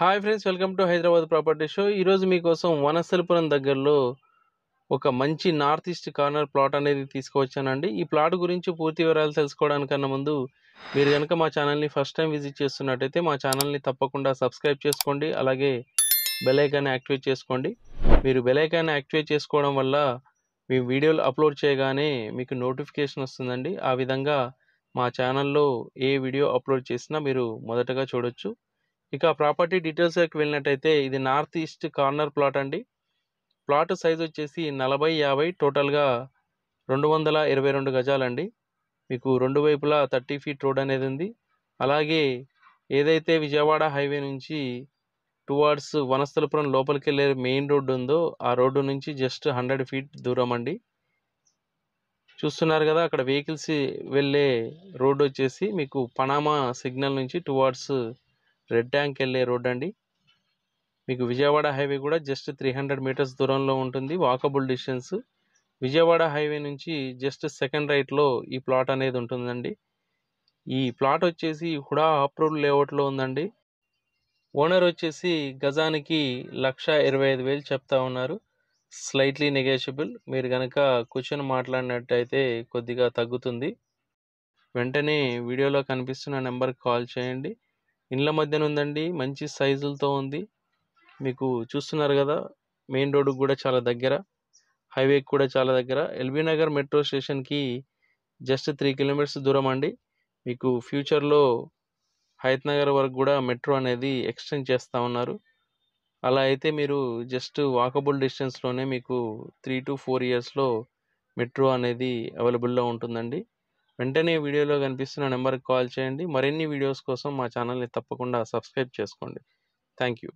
Hi friends, welcome to Hyderabad property show. ఈరోజు మీకోసం వనస్థలిపురం దగ్గరలో ఒక మంచి నార్త్ ఈస్ట్ కార్నర్ ప్లాట్ అనేది తీసుకువచ్చానండి. ఈ ప్లాట్ గురించి పూర్తి వివరాలు తెలుసుకోవడానికన్నా ముందు మీరు కనుక మా ఛానల్ని ఫస్ట్ టైం విజిట్ చేస్తున్నట్టయితే మా ఛానల్ని తప్పకుండా సబ్స్క్రైబ్ చేసుకోండి. అలాగే బెల్ ఐకాన్ని యాక్టివేట్ చేసుకోండి. మీరు బెల్ ఐకాన్ని యాక్టివేట్ చేసుకోవడం వల్ల మీ వీడియోలు అప్లోడ్ చేయగానే మీకు నోటిఫికేషన్ వస్తుందండి. ఆ విధంగా మా ఛానల్లో ఏ వీడియో అప్లోడ్ చేసినా మీరు మొదటగా చూడొచ్చు. ఇక ప్రాపర్టీ డీటెయిల్స్కి వెళ్ళినట్టయితే ఇది నార్త్ ఈస్ట్ కార్నర్ ప్లాట్ అండి. ప్లాట్ సైజ్ వచ్చేసి 40/50, టోటల్గా 222 గజాలండి. మీకు రెండు వైపులా 30 ఫీట్ రోడ్ అనేది ఉంది. అలాగే ఏదైతే విజయవాడ హైవే నుంచి టువార్డ్స్ వనస్థలిపురం లోపలికి వెళ్ళే మెయిన్ రోడ్డు ఉందో ఆ రోడ్డు నుంచి జస్ట్ 100 ఫీట్ దూరం అండి. చూస్తున్నారు కదా, అక్కడ వెహికల్స్ వెళ్ళే రోడ్డు వచ్చేసి మీకు పనామా సిగ్నల్ నుంచి టువార్డ్స్ రెడ్ ట్యాంక్ వెళ్ళే రోడ్ అండి. మీకు విజయవాడ హైవే కూడా జస్ట్ 300 మీటర్స్ దూరంలో ఉంటుంది, వాకబుల్ డిస్టెన్స్. విజయవాడ హైవే నుంచి జస్ట్ సెకండ్ రైట్లో ఈ ప్లాట్ అనేది ఉంటుందండి. ఈ ప్లాట్ వచ్చేసి హుడా అప్రూవ్డ్ లేఅవుట్లో ఉందండి. ఓనర్ వచ్చేసి గజానికి 1,25,000 చెప్తా ఉన్నారు. Slightly negotiable. మీరు కనుక కూర్చొని మాట్లాడినట్టయితే కొద్దిగా తగ్గుతుంది. వెంటనే వీడియోలో కనిపిస్తున్న నెంబర్కి కాల్ చేయండి. ఇండ్ల మధ్యన ఉందండి, మంచి సైజులతో ఉంది. మీకు చూస్తున్నారు కదా, మెయిన్ రోడ్డుకు కూడా చాలా దగ్గర, హైవేకి కూడా చాలా దగ్గర. ఎల్బీ నగర్ మెట్రో స్టేషన్కి జస్ట్ 3 కిలోమీటర్స్ దూరం అండి. మీకు ఫ్యూచర్లో హయత్ నగర్ వరకు కూడా మెట్రో అనేది ఎక్స్టెండ్ చేస్తూ ఉన్నారు. అలా అయితే మీరు జస్ట్ వాకబుల్ డిస్టెన్స్లోనే మీకు 3 to 4 ఇయర్స్లో మెట్రో అనేది అవైలబుల్లో ఉంటుందండి. వెంటనే వీడియోలో కనిపిస్తున్న నెంబర్కి కాల్ చేయండి. మరిన్ని వీడియోస్ కోసం మా ఛానల్ని తప్పకుండా సబ్స్క్రైబ్ చేసుకోండి. Thank you.